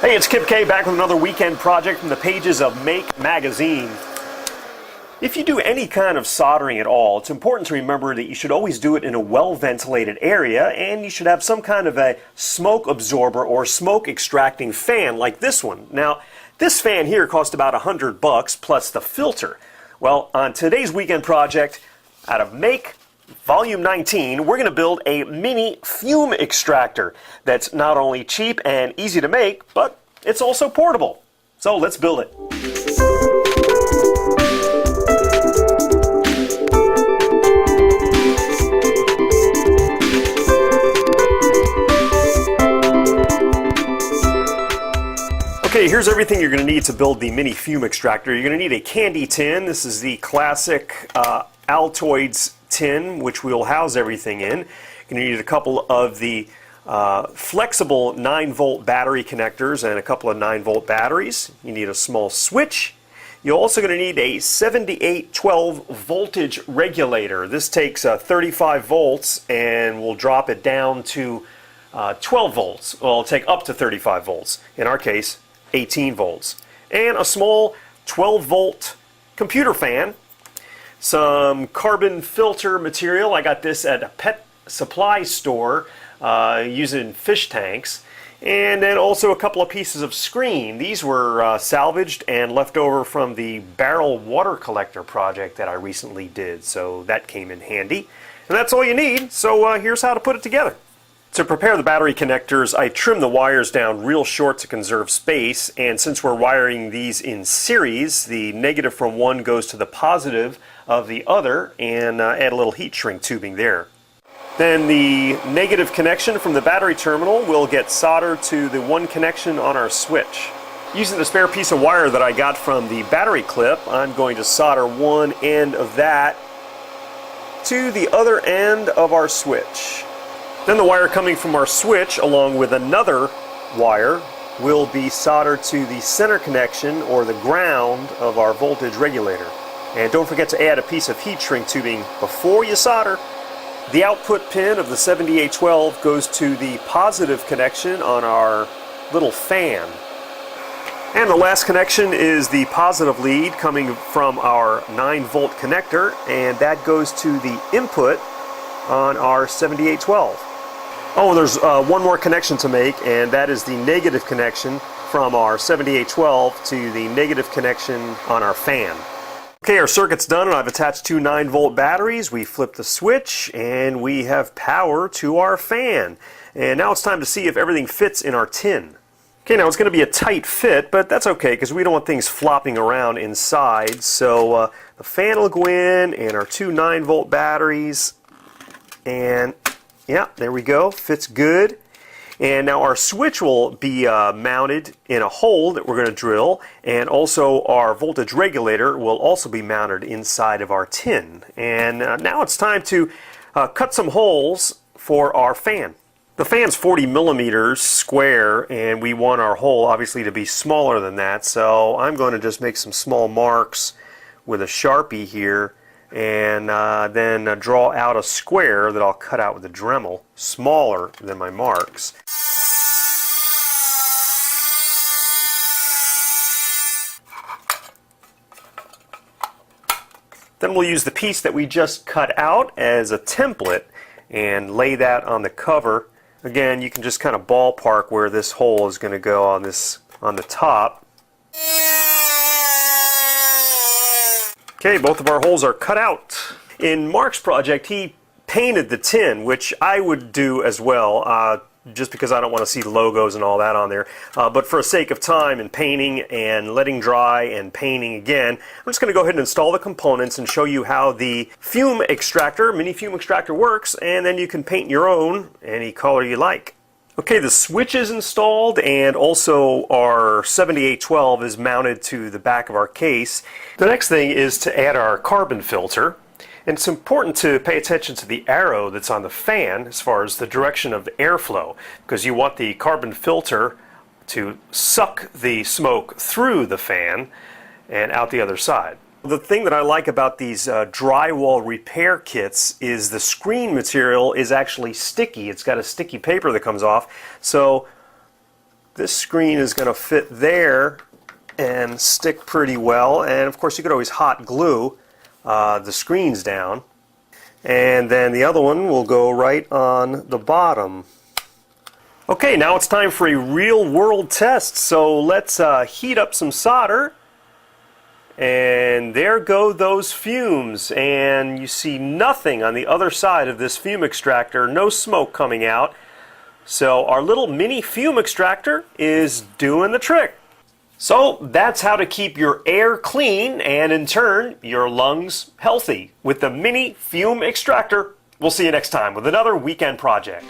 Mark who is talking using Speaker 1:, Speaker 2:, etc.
Speaker 1: Hey, it's Kip K back with another weekend project from the pages of Make magazine. If you do any kind of soldering at all, it's important to remember that you should always do it in a well-ventilated area, and you should have some kind of a smoke absorber or smoke extracting fan like this one. Now, this fan here cost about $100 plus the filter. Well, on today's weekend project, out of Make Volume 19, we're going to build a mini fume extractor that's not only cheap and easy to make, but it's also portable. So let's build it. Okay, here's everything you're going to need to build the mini fume extractor. You're going to need a candy tin. This is the classic Altoids tin, which we'll house everything in. You're going to need a couple of the flexible 9-volt battery connectors and a couple of 9-volt batteries. You need a small switch. You're also going to need a 7812 voltage regulator. This takes 35 volts and will drop it down to 12 volts. Well, it'll take up to 35 volts. In our case, 18 volts. And a small 12-volt computer fan. Some carbon filter material. I got this at a pet supply store using fish tanks. And then also a couple of pieces of screen. These were salvaged and left over from the barrel water collector project that I recently did. So that came in handy. And that's all you need. So here's how to put it together. To prepare the battery connectors, I trimmed the wires down real short to conserve space, and since we're wiring these in series, the negative from one goes to the positive of the other, and add a little heat shrink tubing there. Then the negative connection from the battery terminal will get soldered to the one connection on our switch. Using the spare piece of wire that I got from the battery clip, I'm going to solder one end of that to the other end of our switch. Then the wire coming from our switch, along with another wire, will be soldered to the center connection or the ground of our voltage regulator. And don't forget to add a piece of heat shrink tubing before you solder. The output pin of the 7812 goes to the positive connection on our little fan. And the last connection is the positive lead coming from our 9-volt connector, and that goes to the input on our 7812. Oh, there's one more connection to make, and that is the negative connection from our 7812 to the negative connection on our fan. Okay, our circuit's done, and I've attached two 9-volt batteries. We flip the switch, and we have power to our fan. And now it's time to see if everything fits in our tin. Okay, now it's going to be a tight fit, but that's okay, because we don't want things flopping around inside. So the fan will go in, and our two 9-volt batteries, and yeah, there we go, fits good. And now our switch will be mounted in a hole that we're going to drill, and also our voltage regulator will also be mounted inside of our tin. And now it's time to cut some holes for our fan. The fan's 40 millimeters square, and we want our hole obviously to be smaller than that, so I'm going to just make some small marks with a Sharpie here, and then draw out a square that I'll cut out with a Dremel, smaller than my marks. Then we'll use the piece that we just cut out as a template and lay that on the cover. Again, you can just kind of ballpark where this hole is going to go on the top. Okay, both of our holes are cut out. In Mark's project, he painted the tin, which I would do as well, just because I don't want to see logos and all that on there. But for the sake of time and painting and letting dry and painting again, I'm just going to go ahead and install the components and show you how the fume extractor, mini fume extractor works, and then you can paint your own any color you like. Okay, the switch is installed, and also our 7812 is mounted to the back of our case. The next thing is to add our carbon filter. And it's important to pay attention to the arrow that's on the fan as far as the direction of the airflow, because you want the carbon filter to suck the smoke through the fan and out the other side. The thing that I like about these drywall repair kits is the screen material is actually sticky. It's got a sticky paper that comes off, so This screen is going to fit there and stick pretty well, and of course you could always hot glue the screens down. And then the other one will go right on the bottom. Okay, now it's time for a real world test, so let's heat up some solder. And there go those fumes, and you see nothing on the other side of this fume extractor, no smoke coming out. So our little mini fume extractor is doing the trick. So that's how to keep your air clean and in turn your lungs healthy with the mini fume extractor. We'll see you next time with another weekend project.